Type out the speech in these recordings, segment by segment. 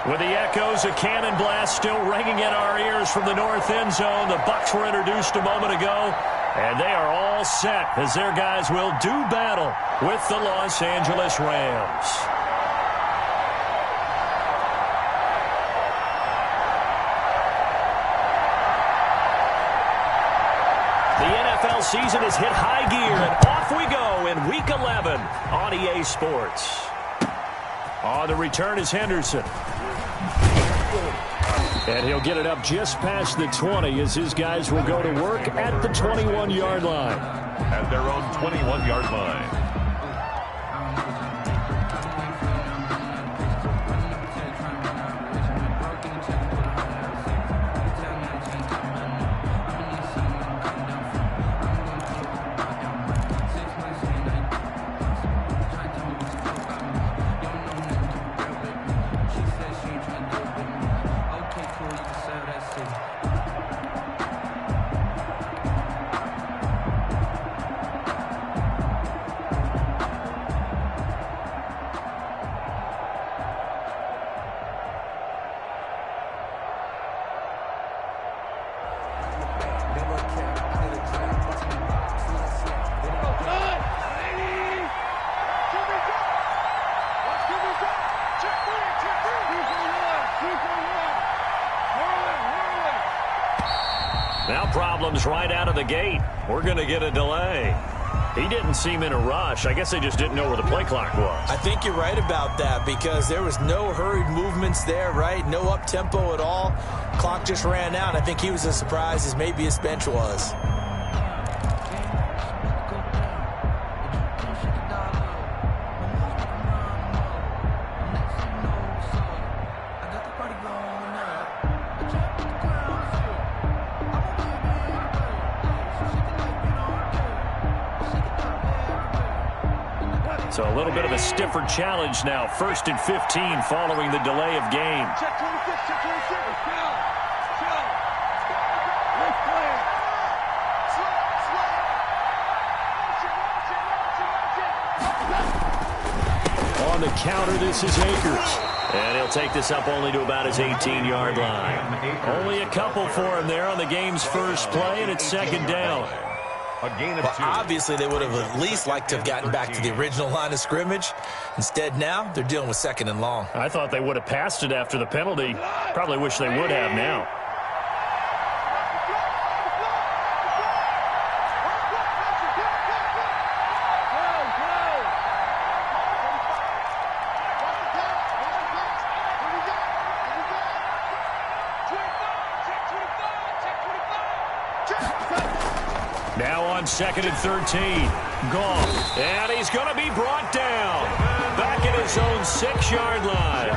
With the echoes of cannon blast still ringing in our ears from the north end zone, the Bucs were introduced a moment ago, and they are all set as their guys will do battle with the Los Angeles Rams. The NFL season has hit high gear, and off we go in Week 11 on EA Sports. On the return is Henderson. And he'll get it up just past the 20 as his guys will go to work at the 21-yard line. At their own 21-yard line. Now problems right out of the gate. We're going to get a delay. He didn't seem in a rush. I guess they just didn't know where the play clock was. I think you're right about that because there was no hurried movements there, right? No up-tempo at all. Clock just ran out. I think he was as surprised as maybe his bench was. So a little bit of a stiffer challenge now. 1st and 15 following the delay of game. Check 26, check 26. On the counter, this is Akers. And he'll take this up only to about his 18-yard line. Only a couple for him there on the game's first play, and it's 2nd down. A gain of 2. Obviously, they would have at least liked to have gotten back to the original line of scrimmage. Instead, now they're dealing with 2nd and long. I thought they would have passed it after the penalty. Probably wish they would have now. Now on 2nd and 13. Goff. And he's going to be brought down. Back at his own 6-yard line.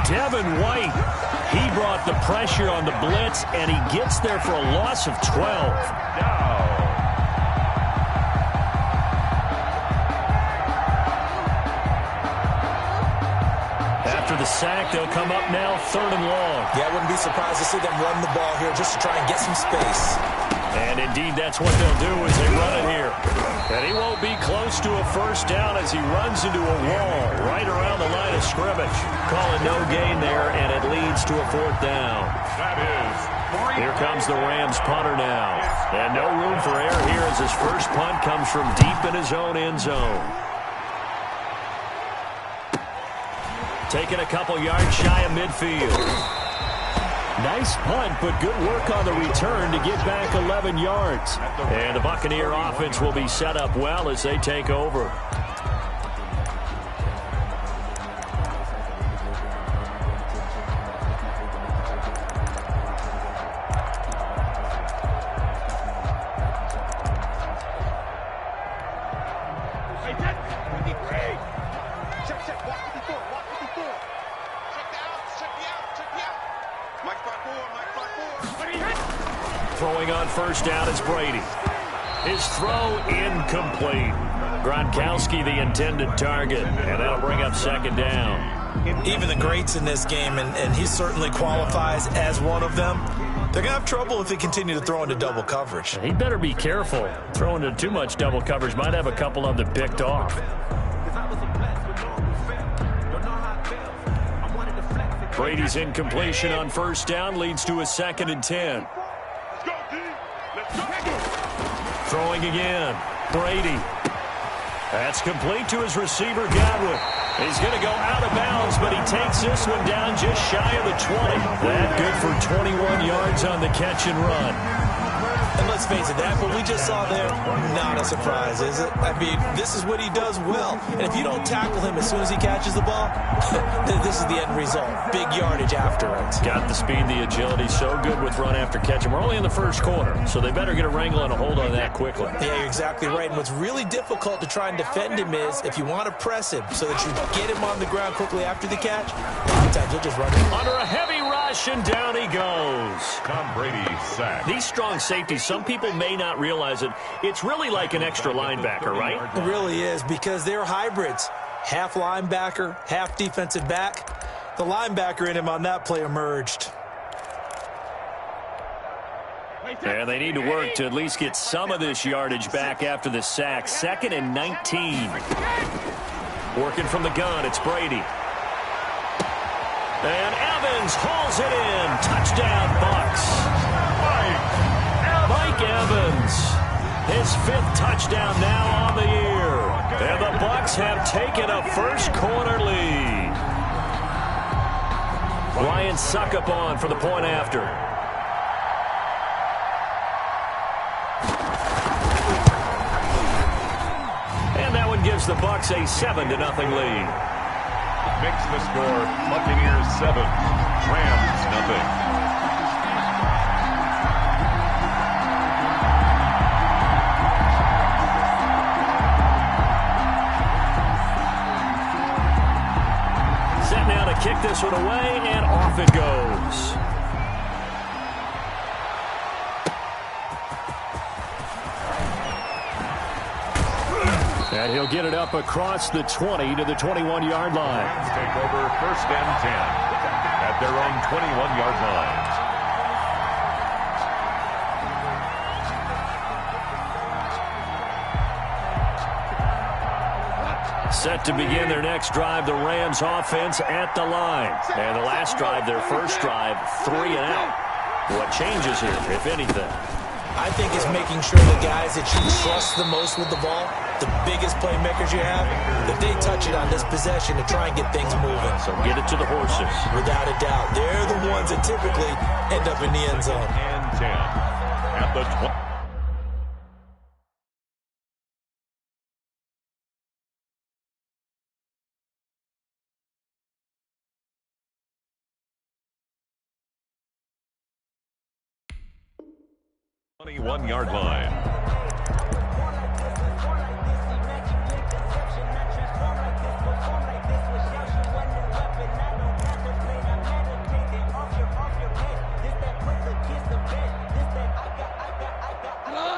Devin White. He brought the pressure on the blitz, and he gets there for a loss of 12. After the sack, they'll come up now 3rd and long. Yeah, I wouldn't be surprised to see them run the ball here just to try and get some space. And indeed, that's what they'll do as they run it here. And he won't be close to a 1st down as he runs into a wall right around the line of scrimmage. Call it no gain there, and it leads to a 4th down. That is. Here comes the Rams punter now. And no room for error here as his first punt comes from deep in his own end zone. Taking a couple yards shy of midfield. Nice punt, but good work on the return to get back 11 yards. And the Buccaneer offense will be set up well as they take over. Throwing on 1st down is Brady. His throw incomplete. Gronkowski the intended target, and that'll bring up 2nd down. Even the greats in this game, and he certainly qualifies as one of them, they're going to have trouble if they continue to throw into double coverage. He better be careful. Throwing into too much double coverage might have a couple of them picked off. Brady's incompletion on first down leads to a 2nd and 10. Throwing again. Brady. That's complete to his receiver, Godwin. He's going to go out of bounds, but he takes this one down just shy of the 20. That good for 21 yards on the catch and run. And let's face it, that what we just saw there, not a surprise, is it? I mean, this is what he does well. And if you don't tackle him as soon as he catches the ball, this is the end result. Big yardage afterwards. Got the speed, the agility, so good with run after catch. And we're only in the first quarter, so they better get a wrangle and a hold on that quickly. Yeah, you're exactly right. And what's really difficult to try and defend him is if you want to press him so that you get him on the ground quickly after the catch, a lot of times you'll just run him. Under a heavy rush, and down he goes. Tom Brady sacked. These strong safeties, some people may not realize it. It's really like an extra linebacker, right? It really is, because they're hybrids. Half linebacker, half defensive back. The linebacker in him on that play emerged. And they need to work to at least get some of this yardage back after the sack. 2nd and 19. Working from the gun, it's Brady. And Evans hauls it in. Touchdown, Bucs. Mike Evans. His 5th touchdown now on the year. And the Bucs have taken a first quarter lead. Ryan Suckup on for the point after. And that one gives the Bucs a 7-0 lead. Makes the score Buccaneers 7, Rams nothing. Kick this one away, and off it goes. And he'll get it up across the 20 to the 21-yard line. Rams take over 1st and 10 at their own 21-yard line. Set to begin their next drive, the Rams offense at the line. And the last drive, their first drive, 3 and out. What changes here, if anything? I think it's making sure the guys that you trust the most with the ball, the biggest playmakers you have, that they touch it on this possession to try and get things moving. So get it to the horses. Without a doubt. They're the ones that typically end up in the end zone. And 10 at the 20. One-yard line.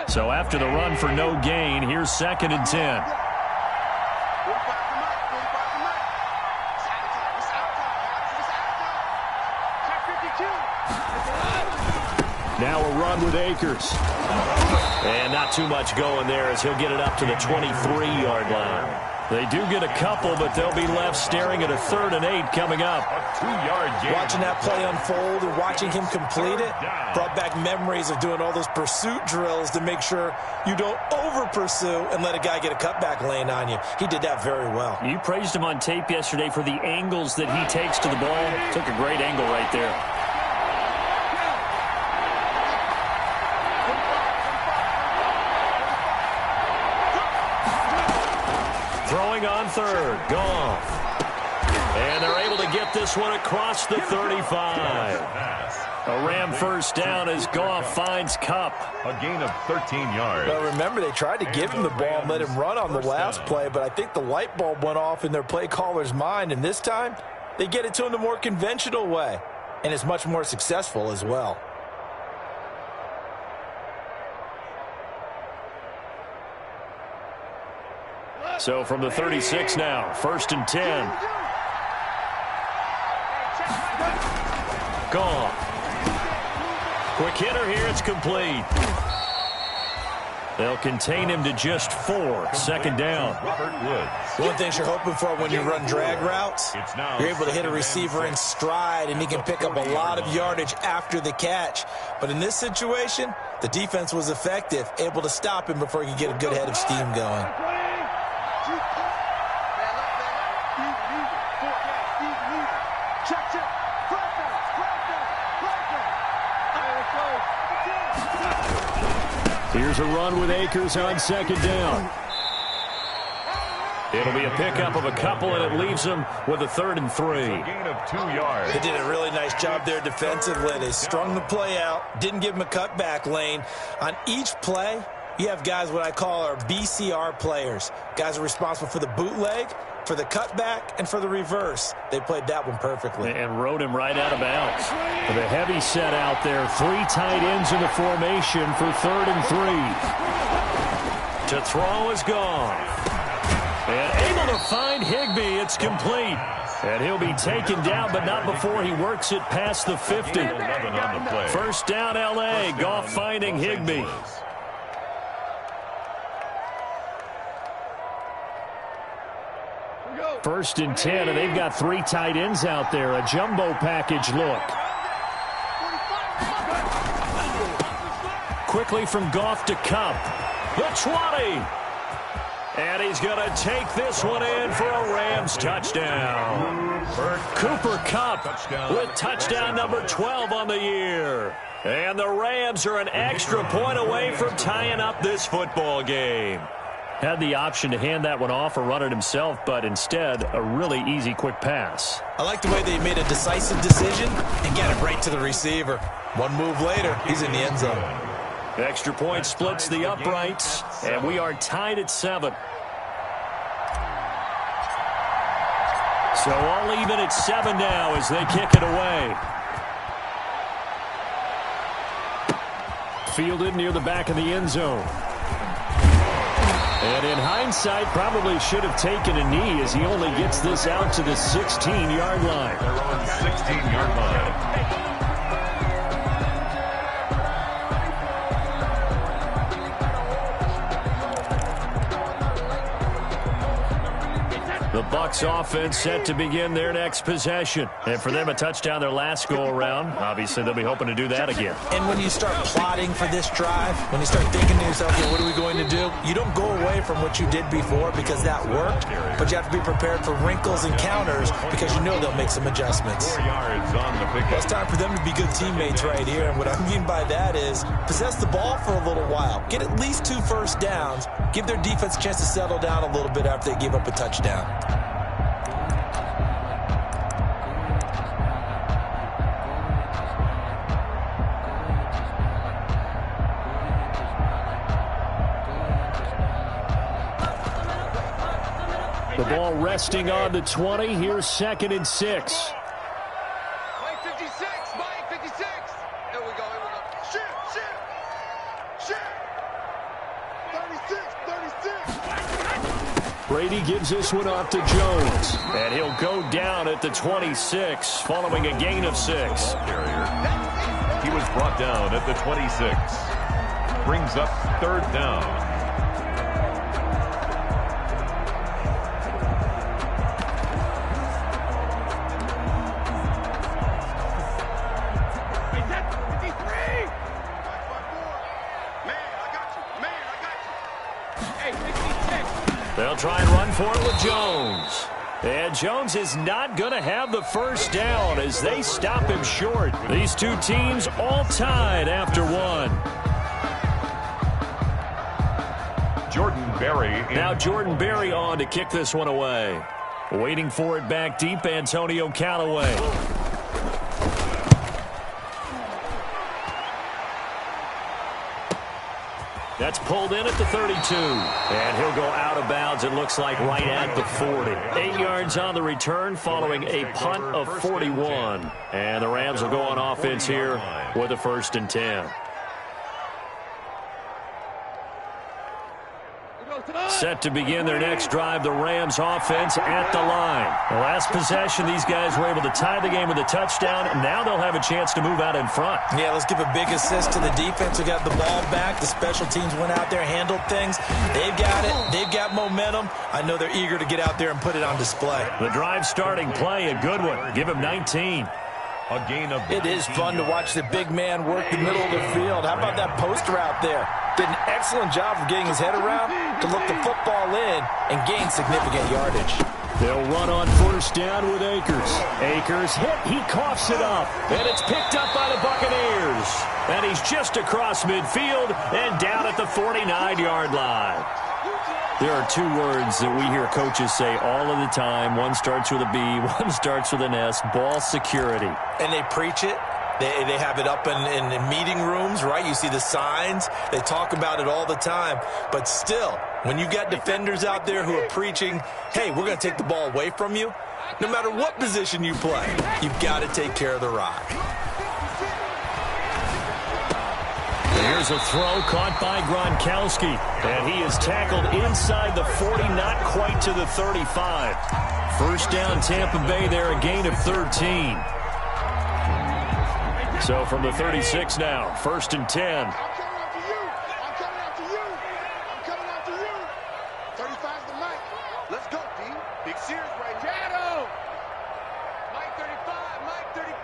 So after the run for no gain, here's 2nd and 10. Now a run with Akers. And not too much going there as he'll get it up to the 23-yard line. They do get a couple, but they'll be left staring at a 3rd and 8 coming up. A 2-yard gain. Watching that play unfold and watching him complete it brought back memories of doing all those pursuit drills to make sure you don't over-pursue and let a guy get a cutback lane on you. He did that very well. You praised him on tape yesterday for the angles that he takes to the ball. Took a great angle right there. Throwing on 3rd, Goff. And they're able to get this one across the 35. A Ram first down as Goff finds Kupp. A gain of 13 yards. Well, remember, they tried to give him the ball and let him run on the last play, but I think the light bulb went off in their play caller's mind, and this time they get it to him the more conventional way, and it's much more successful as well. So from the 36 now, 1st and 10. Goff. Quick hitter here, it's complete. They'll contain him to just 4. Second down. One thing you're hoping for when you run drag routes, you're able to hit a receiver in stride, and he can pick up a lot of yardage after the catch. But in this situation, the defense was effective, able to stop him before he could get a good head of steam going. Here's a run with Akers on second down. It'll be a pickup of a couple, and it leaves them with a 3rd and 3. Gain of 2 yards. They did a really nice job there defensively. They strung the play out, didn't give him a cutback lane. On each play, you have guys what I call our BCR players. Guys are responsible for the bootleg, for the cutback, and for the reverse. They played that one perfectly. And rode him right out of bounds. With a heavy set out there, 3 tight ends in the formation for 3rd and 3. To throw is gone. And able to find Higbee. It's complete. And he'll be taken down, but not before he works it past the 50. First down, L.A. Goff finding Higbee. First and 10, and they've got 3 tight ends out there. A jumbo package look. Quickly from Goff to Kupp. The 20. And he's going to take this one in for a Rams touchdown. Cooper Kupp with touchdown number 12 on the year. And the Rams are an extra point away from tying up this football game. Had the option to hand that one off or run it himself, but instead, a really easy, quick pass. I like the way they made a decisive decision and got it right to the receiver. One move later, he's in the end zone. Extra point splits the uprights, and we are tied at 7. So all even at 7 now as they kick it away. Fielded near the back of the end zone. And in hindsight, probably should have taken a knee as he only gets this out to the 16-yard line. They're on the 16-yard line. The Bucs offense set to begin their next possession. And for them, a touchdown their last go-around. Obviously, they'll be hoping to do that again. And when you start plotting for this drive, when you start thinking to yourself, okay, what are we going to do? You don't go away from what you did before because that worked, but you have to be prepared for wrinkles and counters because you know they'll make some adjustments. 4 yards on the pickup. Well, it's time for them to be good teammates right here, and what I mean by that is possess the ball for a little while. Get at least 2 first downs. Give their defense a chance to settle down a little bit after they give up a touchdown. The ball resting on the 20. Here's 2nd and 6. Mike 56, Mike 56. Here we go, here we go. Shoot. 36. Brady gives this one off to Jones. And he'll go down at the 26 following a gain of 6. He was brought down at the 26. Brings up 3rd down. They'll try and run for it with Jones. And Jones is not going to have the first down as they stop him short. These 2 teams all tied after 1. Jordan Berry. Now Jordan Berry on to kick this one away. Waiting for it back deep, Antonio Callaway. That's pulled in at the 32. And he'll go out of bounds, it looks like, right at the 40. 8 yards on the return following a punt of 41. And the Rams will go on offense here with a 1st and 10. Set to begin their next drive, the Rams offense at the line. The last possession, these guys were able to tie the game with a touchdown, and now they'll have a chance to move out in front. Yeah, let's give a big assist to the defense who got the ball back. The special teams went out there, handled things. They've got it. They've got momentum. I know they're eager to get out there and put it on display. The drive starting play, a good one. Give him 19. A gain of It is fun to watch the big man work the middle of the field. How about that post route there? Did an excellent job of getting his head around to look the football in and gain significant yardage. They'll run on first down with Akers. Akers hit, he coughs it up, and it's picked up by the Buccaneers. And he's just across midfield and down at the 49-yard line. There are two words that we hear coaches say all of the time. One starts with a B, one starts with an S, ball security. And they preach it. They have it up in meeting rooms, right? You see the signs. They talk about it all the time. But still, when you got defenders out there who are preaching, hey, we're going to take the ball away from you, no matter what position you play, you've got to take care of the rock. Here's a throw caught by Gronkowski, and he is tackled inside the 40, not quite to the 35. First down, Tampa Bay there, a gain of 13. So from the 36 now, 1st and 10. I'm coming after you. I'm coming after you. I'm coming after you. 35's the Mike. Let's go, D. Big Sears right here. Shadow. Mike 35. Mike 35.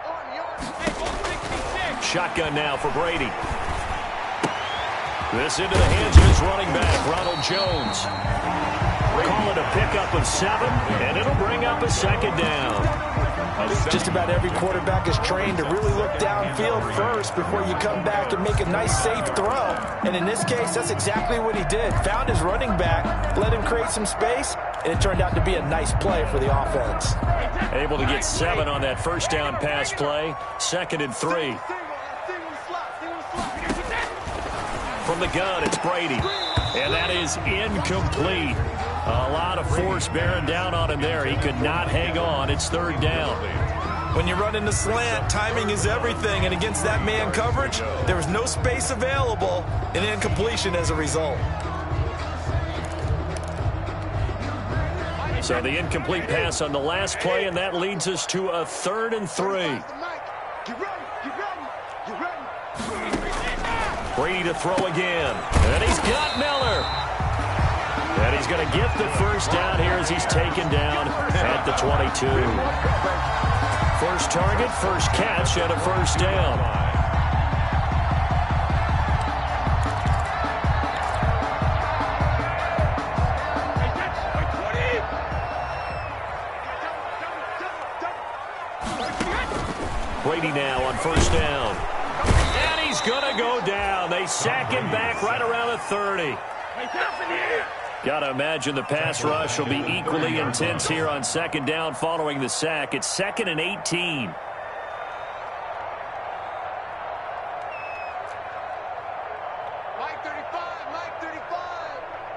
On yard. Hey, 66. Shotgun now for Brady. This into the hands of his running back, Ronald Jones. Call it a pickup of 7, and it'll bring up a second down. Just about every quarterback is trained to really look downfield first before you come back and make a nice, safe throw. And in this case, that's exactly what he did. Found his running back, let him create some space, and it turned out to be a nice play for the offense. Able to get 7 on that first down pass play. 2nd and 3. From the gun, it's Brady. And that is incomplete. A lot of force bearing down on him there. He could not hang on. It's 3rd down. When you run in the slant, timing is everything. And against that man coverage, there was no space available. An incompletion as a result. So the incomplete pass on the last play, and that leads us to a 3rd and 3. Get ready. Get ready. Get ready. Brady to throw again. And he's got Miller. And he's going to get the first down here as he's taken down at the 22. First target, first catch, and a first down. Brady now on first down. And he's going to go down. They sack him back right around the 30. Got to imagine the pass rush will be equally intense here on 2nd down following the sack. It's 2nd and 18. Mike 35. Mike 35.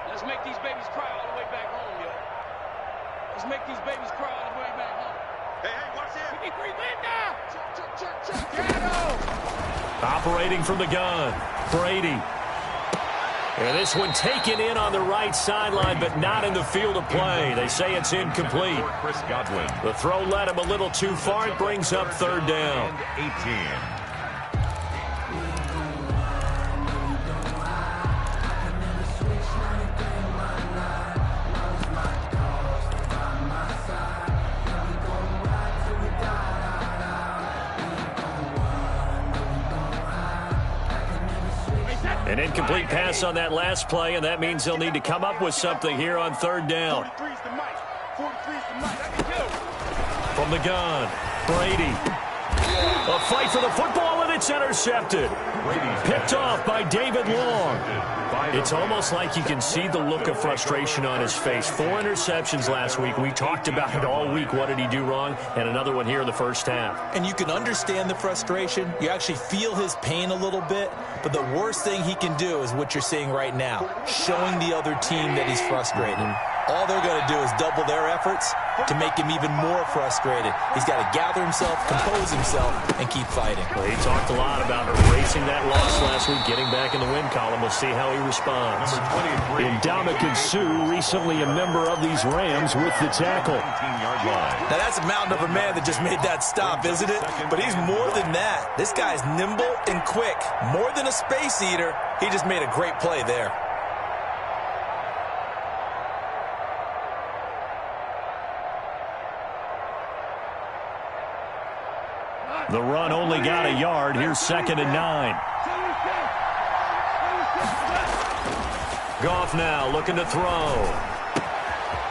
Let's make these babies cry all the way back home, yo. Let's make these babies cry all the way back home. Hey, watch this. We need 3 win now. Check. Shadow. Operating from the gun, Brady. And this one taken in on the right sideline, but not in the field of play. They say it's incomplete. Chris Godwin. The throw led him a little too far. It brings up 3rd down. And 18. An incomplete pass on that last play, and that means they'll need to come up with something here on 3rd down. 43's the Mike. 43's the Mike. From the gun, Brady. A fight for the football, and it's intercepted. Picked off by David Long. It's almost like you can see the look of frustration on his face. 4 interceptions last week. We talked about it all week. What did he do wrong? And another one here in the first half. And you can understand the frustration. You actually feel his pain a little bit. But the worst thing he can do is what you're seeing right now, showing the other team that he's frustrated. All they're going to do is double their efforts, to make him even more frustrated. He's got to gather himself, compose himself, and keep fighting. Well, he talked a lot about erasing that loss last week, getting back in the win column. We'll see how he responds. Ndamukong Suh, recently a member of these Rams, with the tackle. Now, that's a mountain of a man that just made that stop, isn't it? But he's more than that. This guy's nimble and quick. More than a space eater, he just made a great play there. The run only got a yard. Here's 2nd and 9. Goff now looking to throw.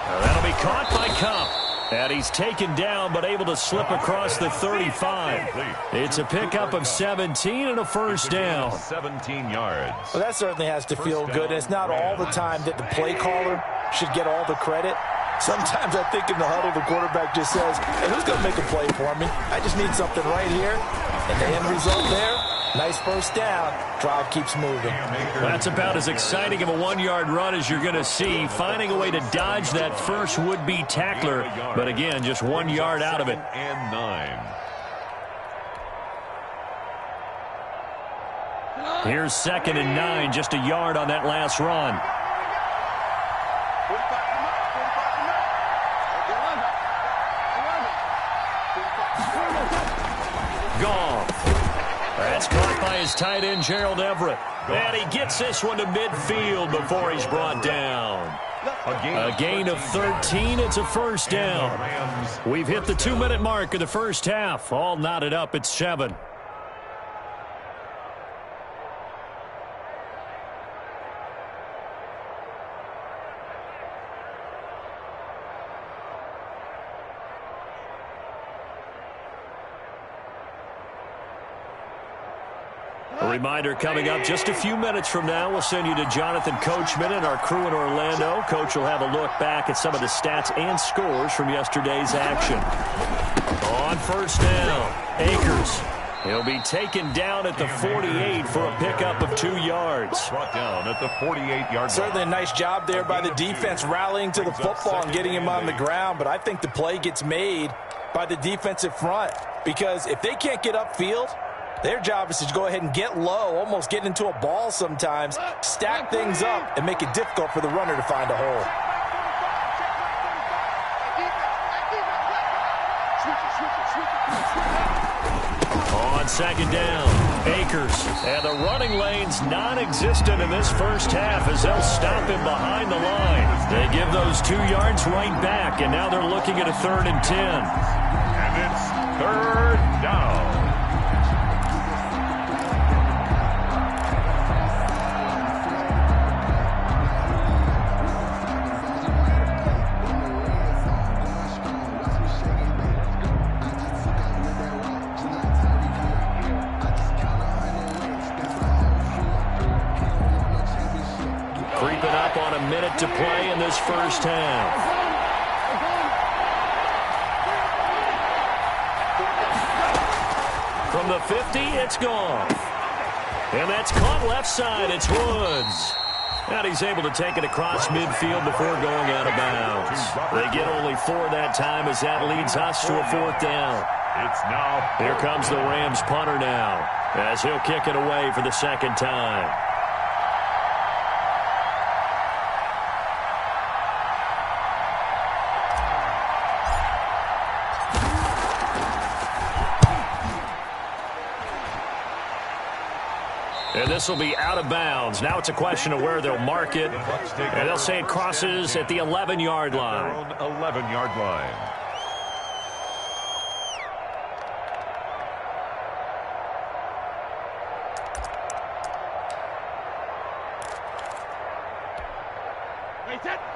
That'll be caught by Kupp. And he's taken down, but able to slip across the 35. It's a pickup of 17 and a first down. 17 yards. Well, that certainly has to feel good. And it's not all the time that the play caller should get all the credit. Sometimes I think in the huddle, the quarterback just says, hey, who's going to make a play for me? I just need something right here. And the end result there, nice first down. Drive keeps moving. That's about as exciting of a 1-yard run as you're going to see. Finding a way to dodge that first would-be tackler. But again, just 1 yard out of it. And 9. Here's 2nd and 9, just a yard on that last run. Goff. That's caught by his tight end, Gerald Everett. And he gets this one to midfield before he's brought down. A gain of 13. It's a first down. We've hit the 2-minute mark of the first half. All knotted up at 7. A reminder coming up just a few minutes from now. We'll send you to Jonathan Coachman and our crew in Orlando. Coach will have a look back at some of the stats and scores from yesterday's action. On first down, Akers. He'll be taken down at the 48 for a pickup of 2 yards. Brought down at the 48-yard line. Certainly a nice job there by the defense rallying to the football and getting him on the ground. But I think the play gets made by the defensive front. Because if they can't get upfield, their job is to go ahead and get low, almost get into a ball sometimes, stack things up, and make it difficult for the runner to find a hole. On 2nd down, Akers. And the running lane's non-existent in this first half as they'll stop him behind the line. They give those 2 yards right back, and now they're looking at a 3rd and 10. And it's 3rd down. Creeping up on a minute to play in this first half. From the 50, it's gone. And that's caught left side. It's Woods. And he's able to take it across midfield before going out of bounds. They get only 4 that time as that leads us to a 4th down. It's now. Here comes the Rams punter now as he'll kick it away for the 2nd time. And this will be out of bounds. Now it's a question of where they'll mark it. And they'll say it crosses at the 11-yard line. 11-yard line.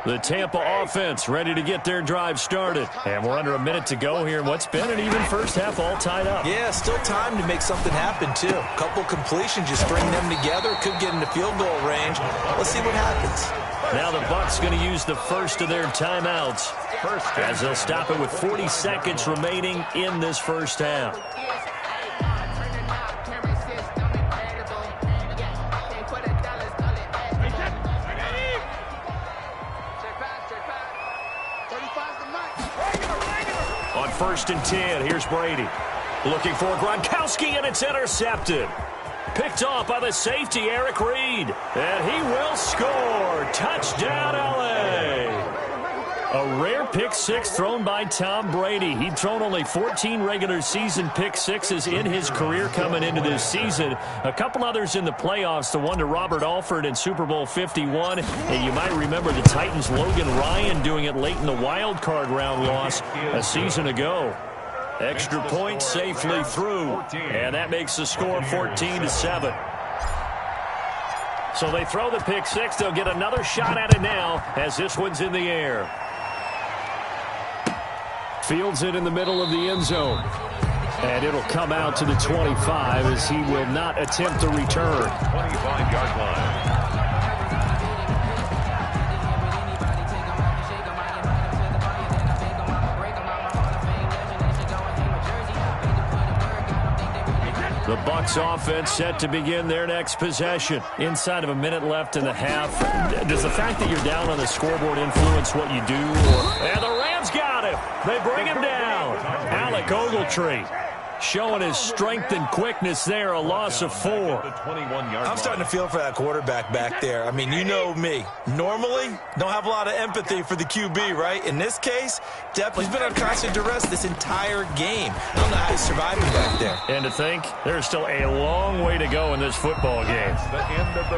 The Tampa offense ready to get their drive started. And we're under a minute to go here in what's been an even first half, all tied up. Yeah, still time to make something happen, too. A couple completions, just string them together. Could get into field goal range. Let's see what happens. Now the Bucs going to use the first of their timeouts as they'll stop it with 40 seconds remaining in this first half. 1st and 10. Here's Brady. Looking for Gronkowski, and it's intercepted. Picked off by the safety, Eric Reed. And he will score. Touchdown, L.A. A rare pick six thrown by Tom Brady. He'd thrown only 14 regular season pick sixes in his career coming into this season. A couple others in the playoffs, the one to Robert Alford in Super Bowl 51. And you might remember the Titans' Logan Ryan doing it late in the wild card round loss a season ago. Extra point safely through. And that makes the score 14-7. So they throw the pick six. They'll get another shot at it now as this one's in the air. Fields it in the middle of the end zone. And it'll come out to the 25 as he will not attempt the return. 25-yard line. The Bucs offense set to begin their next possession. Inside of a minute left in the half. Does the fact that you're down on the scoreboard influence what you do? And the Rams got him. They bring him down. Alec Ogletree showing his strength and quickness there. A loss of 4. I'm starting to feel for that quarterback back there. I mean, you know me. Normally, don't have a lot of empathy for the QB, right? In this case, definitely he's been on constant duress this entire game. I don't know how he's surviving back there. And to think, there's still a long way to go in this football game.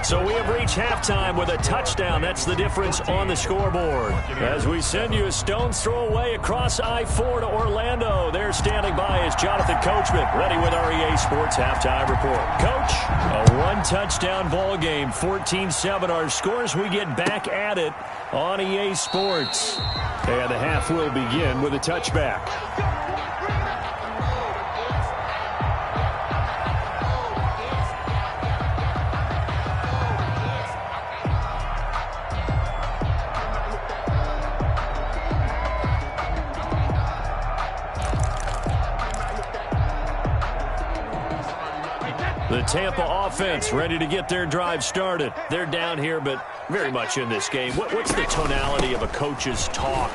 So we have reached halftime with a touchdown. That's the difference on the scoreboard. As we send you a stone's throw away across I-4 to Orlando. There standing by is Jonathan Coachman, ready with our EA Sports Halftime Report. Coach, a one-touchdown ball game, 14-7 our scores. We get back at it on EA Sports. And the half will begin with a touchback. The Tampa offense ready to get their drive started. They're down here, but very much in this game. What's the tonality of a coach's talk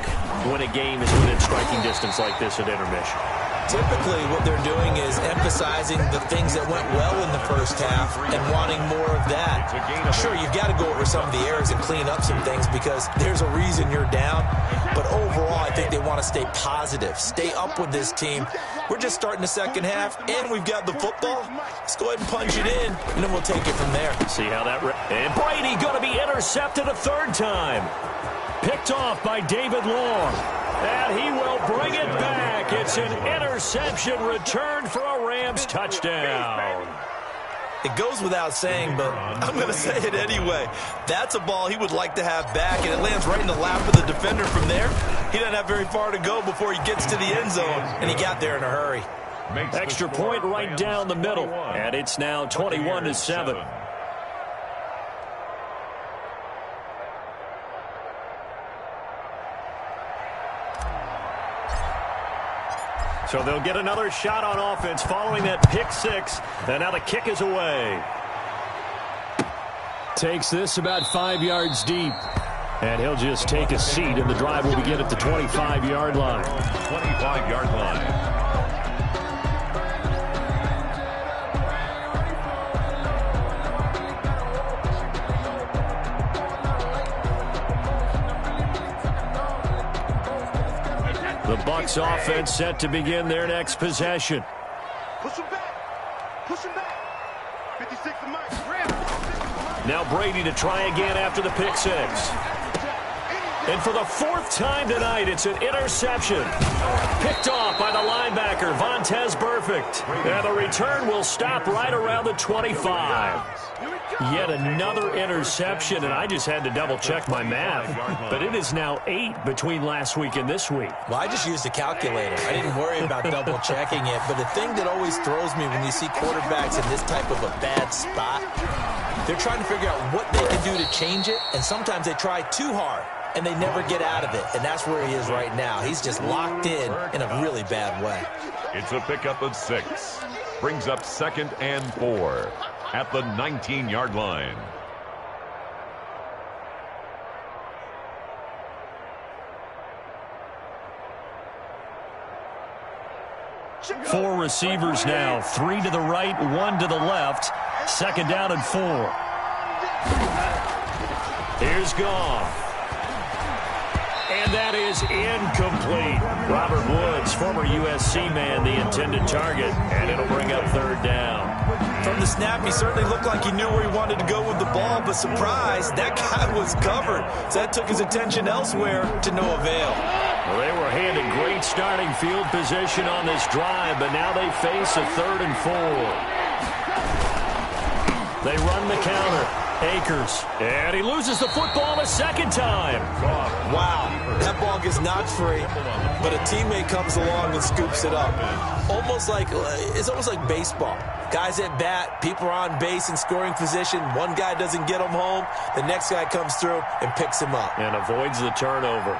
when a game is within striking distance like this at intermission? Typically, what they're doing is emphasizing the things that went well in the first half and wanting more of that. Sure, you've got to go over some of the errors and clean up some things because there's a reason you're down. But overall, I think they want to stay positive, stay up with this team. We're just starting the second half, and we've got the football. Let's go ahead and punch it in, and then we'll take it from there. See how that... And Brady going to be intercepted a third time. Picked off by David Long. And he will bring it back. It's an interception returned for a Rams touchdown. It goes without saying, but I'm going to say it anyway. That's a ball he would like to have back, and it lands right in the lap of the defender from there. He doesn't have very far to go before he gets to the end zone, and he got there in a hurry. Extra point right down the middle, and it's now 21-7. So they'll get another shot on offense following that pick six. And now the kick is away. Takes this about 5 yards deep. And he'll just take a seat, and the drive will begin at the 25-yard line. 25-yard line. The Bucs offense set to begin their next possession. Push him back. Push him back. 56 to Mike. Now Brady to try again after the pick six. And for the fourth time tonight, it's an interception. Picked off by the linebacker, Vontaze Burfict. And the return will stop right around the 25. Yet another interception, and I just had to double-check my math. But it is now 8 between last week and this week. Well, I just used a calculator. I didn't worry about double-checking it. But the thing that always throws me when you see quarterbacks in this type of a bad spot, they're trying to figure out what they can do to change it, and sometimes they try too hard, and they never get out of it. And that's where he is right now. He's just locked in a really bad way. It's a pickup of 6. Brings up 2nd and 4 at the 19-yard line. 4 receivers now. 3 to the right, 1 to the left. 2nd down and 4. Here's Goff. And that is incomplete. Robert Woods, former USC man, the intended target. And it'll bring up 3rd down. From the snap, he certainly looked like he knew where he wanted to go with the ball, but surprise, that guy was covered. So that took his attention elsewhere to no avail. Well, they were handed great starting field position on this drive, but now they face a 3rd and 4. They run the counter. Akers. And he loses the football a 2nd time. Wow, that ball gets knocked free, but a teammate comes along and scoops it up. It's almost like baseball. Guys at bat, people are on base in scoring position. One guy doesn't get him home. The next guy comes through and picks him up. And avoids the turnover.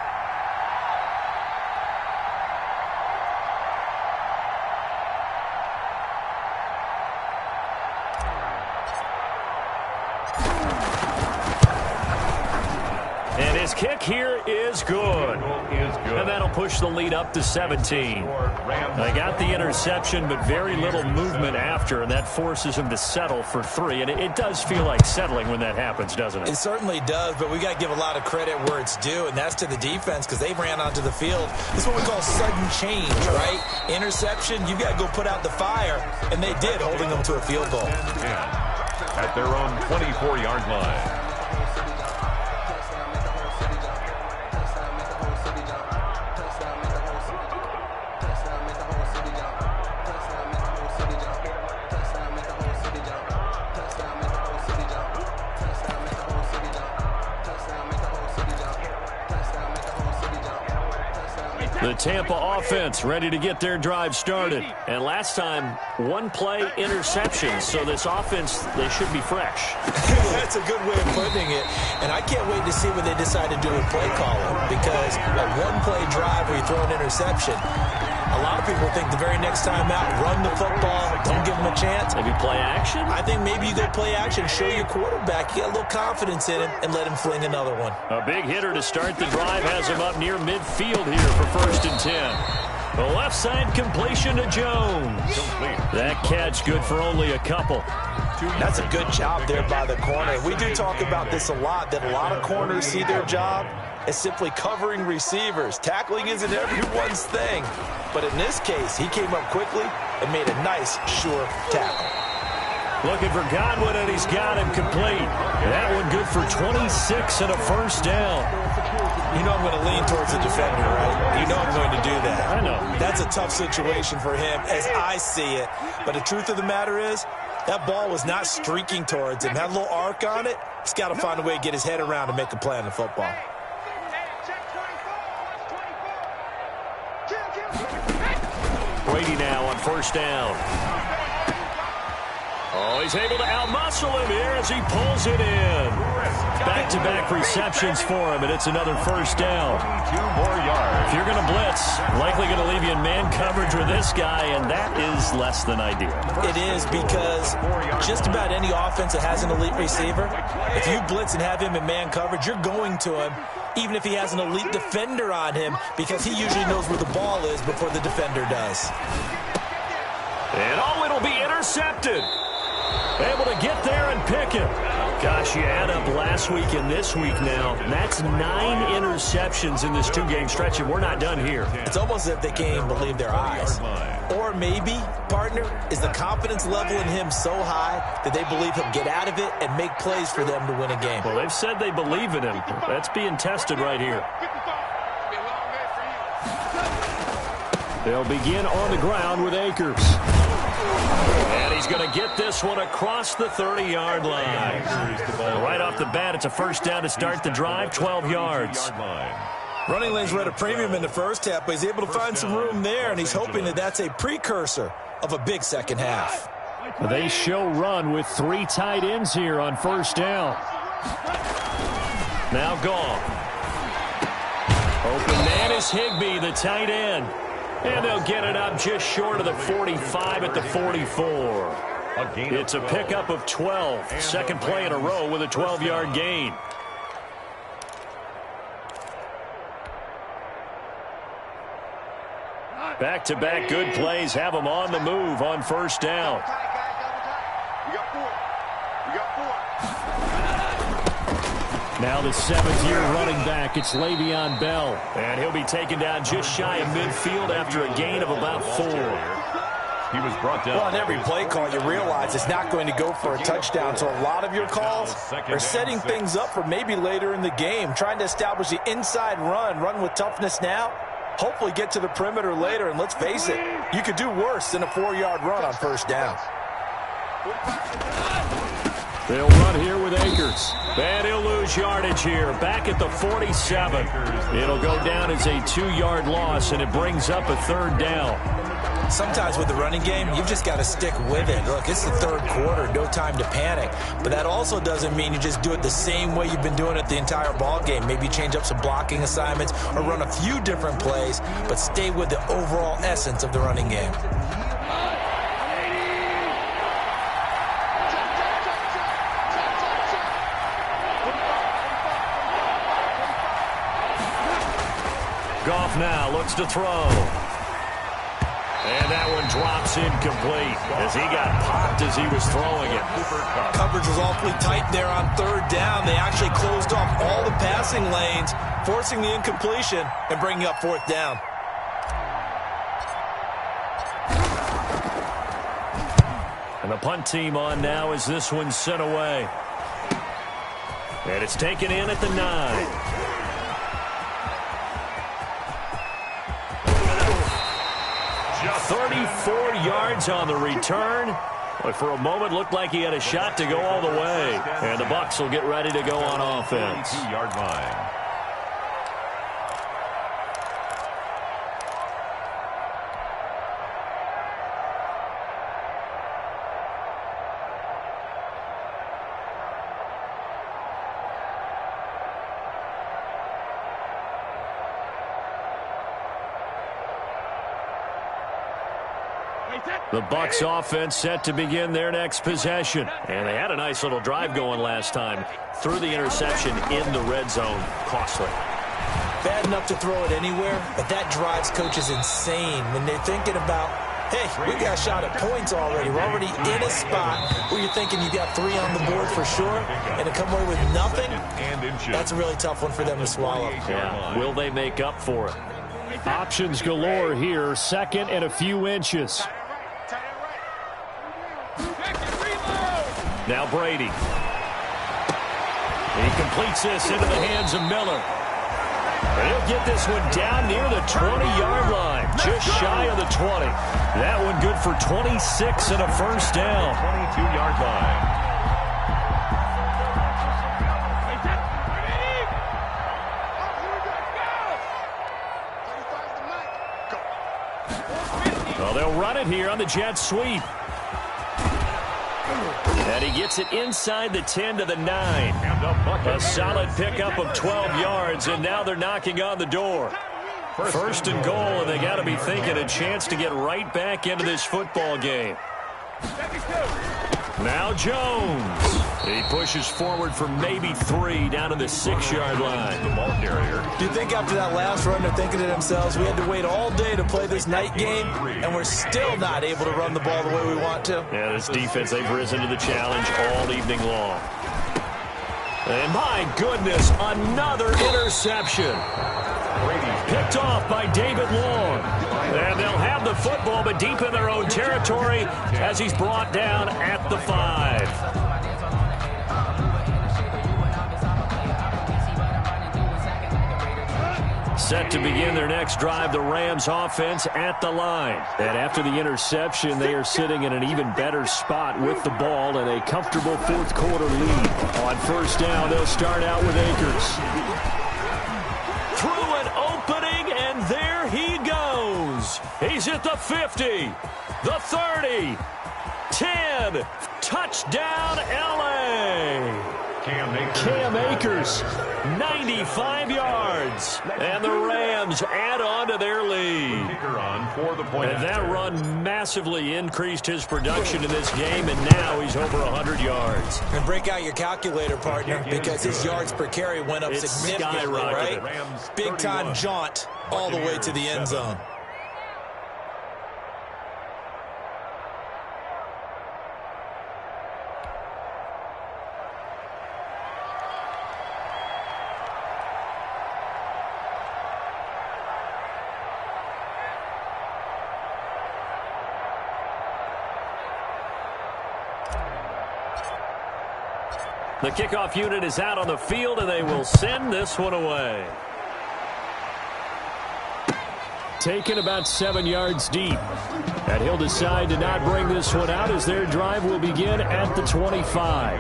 And his kick here is good. And that'll push the lead up to 17. They got the interception, but very little movement after, and that forces him to settle for 3. And it does feel like settling when that happens, doesn't it? It certainly does, but we got to give a lot of credit where it's due, and that's to the defense because they ran onto the field. This is what we call sudden change, right? Interception, you got to go put out the fire, and they did, holding them to a field goal. At their own 24-yard line. The Tampa offense ready to get their drive started. And last time, 1-play interception. So this offense, they should be fresh. That's a good way of putting it. And I can't wait to see what they decide to do with play calling. Because a 1-play drive where you throw an interception, a lot of people think the very next time out, run the football, don't give them a chance. Maybe play action? I think maybe you go play action, show your quarterback, you get a little confidence in him, and let him fling another one. A big hitter to start the drive has him up near midfield here for 1st and 10. The left side completion to Jones. That catch good for only a couple. That's a good job there by the corner. We do talk about this a lot, that a lot of corners see their job as simply covering receivers. Tackling isn't everyone's thing. But in this case, he came up quickly and made a nice, sure tackle. Looking for Godwin, and he's got him complete. That one good for 26 and a 1st down. You know I'm going to lean towards the defender, right? You know I'm going to do that. I know. That's a tough situation for him as I see it. But the truth of the matter is, that ball was not streaking towards him. Had a little arc on it. He's got to find a way to get his head around and make a play on the football. Brady now on 1st down. Oh, he's able to outmuscle him here as he pulls it in. Back-to-back receptions for him, and it's another 1st down. 2 more yards. If you're going to blitz, likely going to leave you in man coverage with this guy, and that is less than ideal. It is, because just about any offense that has an elite receiver, if you blitz and have him in man coverage, you're going to him, even if he has an elite defender on him, because he usually knows where the ball is before the defender does. And it'll be intercepted. Able to get there and pick it. Gosh, you add up last week and this week now. That's 9 interceptions in this 2-game stretch, and we're not done here. It's almost as if they can't even believe their eyes. Or maybe, partner, is the confidence level in him so high that they believe he'll get out of it and make plays for them to win a game. Well, they've said they believe in him. That's being tested right here. They'll begin on the ground with Akers. And he's going to get this one across the 30-yard line. Right off the bat, it's a 1st down to start the drive, 12 yards. Running lanes were at a premium in the first half, but he's able to find some room there, and he's hoping that that's a precursor of a big second half. They show run with 3 tight ends here on 1st down. Now Goff. Open man is Higbee, the tight end. And they'll get it up just short of the 45 at the 44. It's a pickup of 12. 2nd play in a row with a 12-yard gain. Back-to-back good plays have them on the move on first down. We got four. Now the seventh-year running back, it's Le'Veon Bell. And he'll be taken down just shy of midfield after a gain of about 4. He was brought down. Well, on every play call, you realize it's not going to go for a touchdown. So a lot of your calls are setting things up for maybe later in the game, trying to establish the inside run with toughness now, hopefully get to the perimeter later. And let's face it, you could do worse than a 4-yard run on first down. They'll run here with Akers. And he'll lose yardage here. Back at the 47. It'll go down as a 2-yard loss, and it brings up a third down. Sometimes with the running game, you've just got to stick with it. Look, it's the third quarter, no time to panic. But that also doesn't mean you just do it the same way you've been doing it the entire ball game. Maybe change up some blocking assignments or run a few different plays, but stay with the overall essence of the running game. Goff now looks to throw. And that one drops incomplete as he got popped as he was throwing it. Coverage was awfully tight there on third down. They actually closed off all the passing lanes, forcing the incompletion and bringing up fourth down. And the punt team on now as this one's sent away. And it's taken in at the 9. 34 yards on the return. But for a moment, looked like he had a shot to go all the way. And the Bucs will get ready to go on offense. 2-yard line. The Bucs offense set to begin their next possession. And they had a nice little drive going last time. Threw the interception in the red zone. Costly. Bad enough to throw it anywhere, but that drives coaches insane when they're thinking about, hey, we got a shot at points already. We're already in a spot where you're thinking you got 3 on the board for sure, and to come away with nothing, that's a really tough one for them to swallow. Yeah. Will they make up for it? Options galore here. Second and a few inches. Now Brady. He completes this into the hands of Miller. And he'll get this one down near the 20-yard line, just shy of the 20. That one good for 26 and a first down. 22-yard line. Well, they'll run it here on the jet sweep. And he gets it inside the 10 to the 9. A solid pickup of 12 yards, and now they're knocking on the door. First and goal, and they got to be thinking a chance to get right back into this football game. Now Jones. He pushes forward for maybe 3 down to the 6-yard line. The ball carrier. Do you think after that last run they're thinking to themselves, we had to wait all day to play this night game, and we're still not able to run the ball the way we want to? Yeah, this defense, they've risen to the challenge all evening long. And my goodness, another interception. Picked off by David Long. And they'll have the football, but deep in their own territory as he's brought down at the 5. Set to begin their next drive, the Rams offense at the line. And after the interception, they are sitting in an even better spot with the ball and a comfortable fourth quarter lead. On first down, they'll start out with Akers. Through an opening, and there he goes. He's at the 50, the 30, 10. Touchdown, L.A. Cam Akers, 95 yards. And the Rams add on to their lead. And that run massively increased his production in this game, and now he's over 100 yards. And break out your calculator, partner, because his yards per carry went up significantly, right? Big-time jaunt all the way to the end zone. The kickoff unit is out on the field, and they will send this one away. Taken about 7 yards deep. And he'll decide to not bring this one out as their drive will begin at the 25.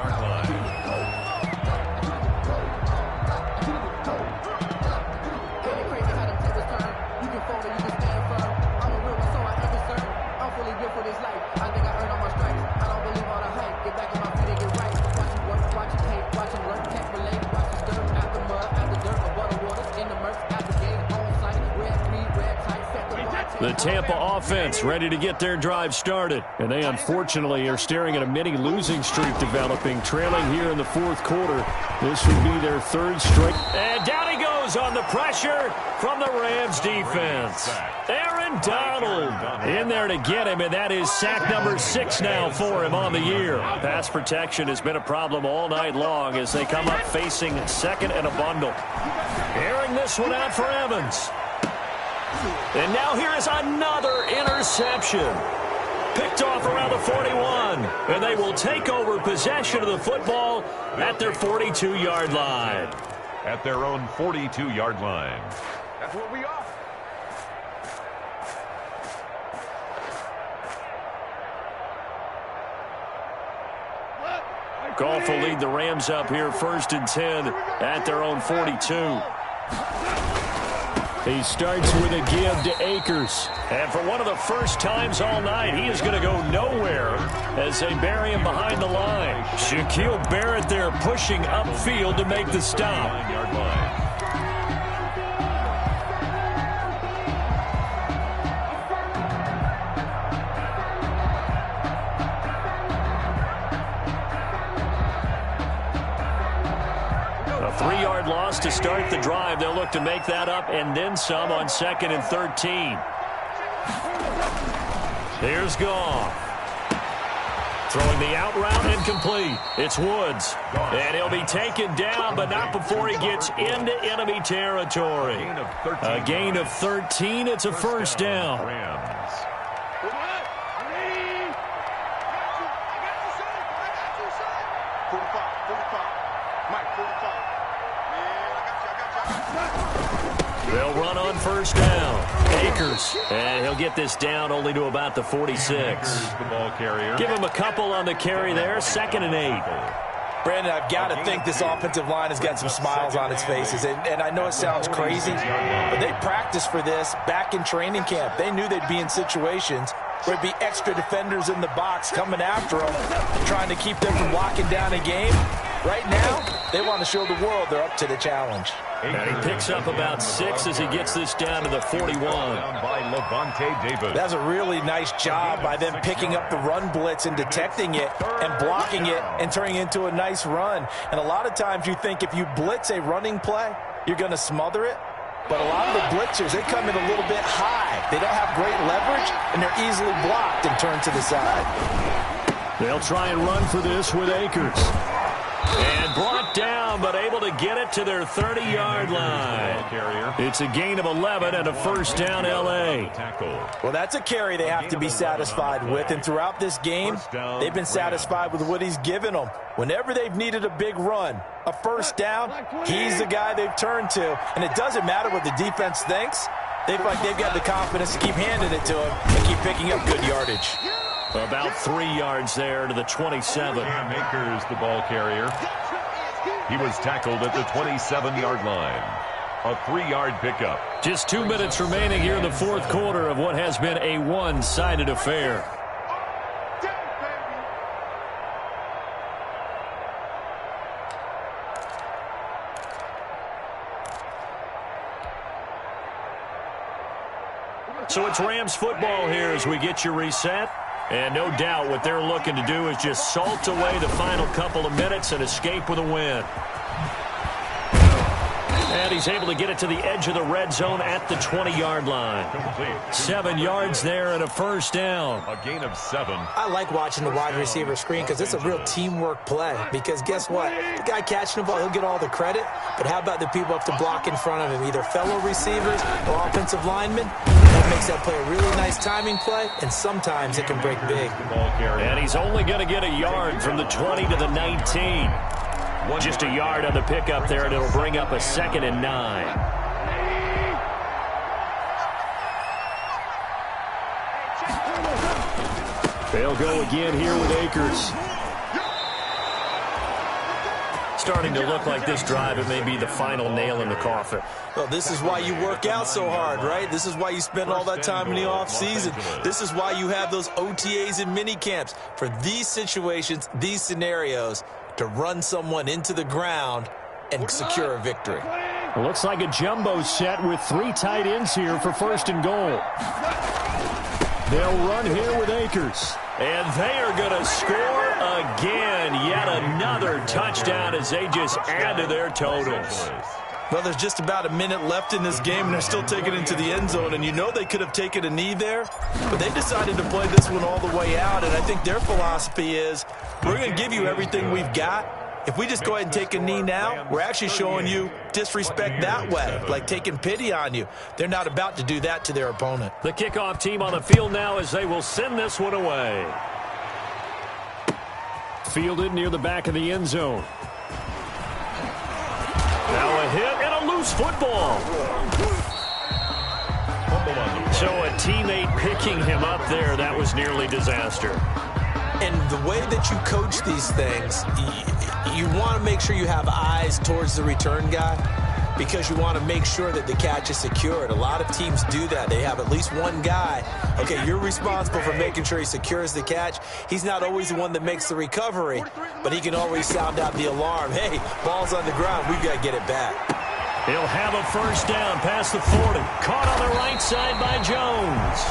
The Tampa offense ready to get their drive started. And they unfortunately are staring at a mini losing streak developing, trailing here in the fourth quarter. This would be their third straight. And down he goes on the pressure from the Rams defense. Aaron Donald in there to get him, and that is sack number 6 now for him on the year. Pass protection has been a problem all night long as they come up facing second and a bundle. Airing this one out for Evans. And now here is another interception. Picked off around the 41. And they will take over possession of the football at their 42-yard line. At their own 42-yard line. That's what we are. Goff will lead the Rams up here 1st and 10 at their own 42. He starts with a give to Akers. And for one of the first times all night, he is going to go nowhere as they bury him behind the line. Shaquille Barrett there pushing upfield to make the stop. 9-yard line. A 3-yard loss to start the drive. They'll look to make that up and then some on 2nd and 13. Here's Goff. Throwing the out route incomplete. It's Woods. And he'll be taken down, but not before he gets into enemy territory. A gain of 13. It's a first down. Rams. They'll run on first down. Akers. And he'll get this down only to about the 46. The ball carrier. Give him a couple on the carry there. 2nd and 8. Brandon, I've got to think this offensive line has got some smiles on its faces. And I know it sounds crazy, but they practiced for this back in training camp. They knew they'd be in situations where it'd be extra defenders in the box coming after them, trying to keep them from locking down a game. Right now, they want to show the world they're up to the challenge. And he picks up about 6 as he gets this down to the 41. By Levante Davis. That's a really nice job by them picking up the run blitz and detecting it and blocking it and turning it into a nice run. And a lot of times you think if you blitz a running play, you're going to smother it. But a lot of the blitzers, they come in a little bit high. They don't have great leverage, and they're easily blocked and turned to the side. They'll try and run for this with Akers. And brought down, but able to get it to their 30-yard line. It's a gain of 11 and a first down, L.A. Well, that's a carry they have to be satisfied with. And throughout this game, they've been satisfied with what he's given them. Whenever they've needed a big run, a first down, he's the guy they've turned to. And it doesn't matter what the defense thinks. They feel like they've got the confidence to keep handing it to him and keep picking up good yardage. About 3 yards there to the 27. Cam Akers, the ball carrier. He was tackled at the 27-yard line. A 3-yard pickup. Just 2 minutes remaining here in the fourth quarter of what has been a one-sided affair. So it's Rams football here as we get you reset. And no doubt what they're looking to do is just salt away the final couple of minutes and escape with a win. And he's able to get it to the edge of the red zone at the 20-yard line. 7 yards there and a first down. A gain of 7. I like watching the wide receiver screen because it's a real teamwork play. Because guess what? The guy catching the ball, he'll get all the credit. But how about the people up to block in front of him? Either fellow receivers or offensive linemen. That makes that play a really nice timing play, and sometimes it can break big. And he's only going to get a yard from the 20 to the 19. Just a yard on the pickup there, and it'll bring up a 2nd and 9. They'll go again here with Akers. Starting to look like this drive, it may be the final nail in the coffin. Well, this is why you work out so hard, right? This is why you spend all that time in the offseason. This is why you have those OTAs and mini camps for these situations, these scenarios, to run someone into the ground and secure a victory. It looks like a jumbo set with 3 tight ends here for 1st and goal. They'll run here with Akers. And they are going to score again. Yet another touchdown as they just add to their totals. Well, there's just about a minute left in this game, and they're still taking it into the end zone. And you know they could have taken a knee there, but they decided to play this one all the way out. And I think their philosophy is, we're going to give you everything we've got. If we just go ahead and take a knee now, we're actually showing you disrespect that way, like taking pity on you. They're not about to do that to their opponent. The kickoff team on the field now as they will send this one away. Fielded near the back of the end zone. Now a hit and a loose football. So a teammate picking him up there, that was nearly disaster. And the way that you coach these things, you want to make sure you have eyes towards the return guy because you want to make sure that the catch is secured. A lot of teams do that. They have at least one guy. Okay, you're responsible for making sure he secures the catch. He's not always the one that makes the recovery, but he can always sound out the alarm. Hey, ball's on the ground. We've got to get it back. He'll have a 1st down past the 40. Caught on the right side by Jones.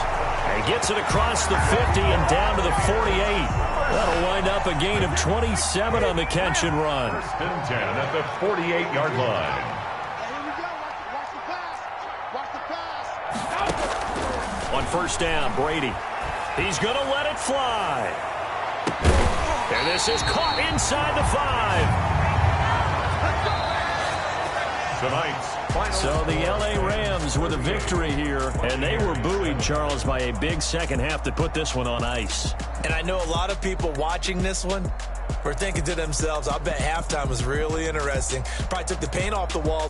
And gets it across the 50 and down to the 48. That'll wind up a gain of 27 on the catch and run. 1st and 10 at the 48-yard line. Here we go. Watch the pass. Watch the pass. On 1st down, Brady. He's going to let it fly. And this is caught inside the 5. Tonight's final. So the L.A. Rams with a victory here, and they were buoyed, Charles, by a big second half to put this one on ice. And I know a lot of people watching this one were thinking to themselves, I bet halftime was really interesting. Probably took the paint off the wall.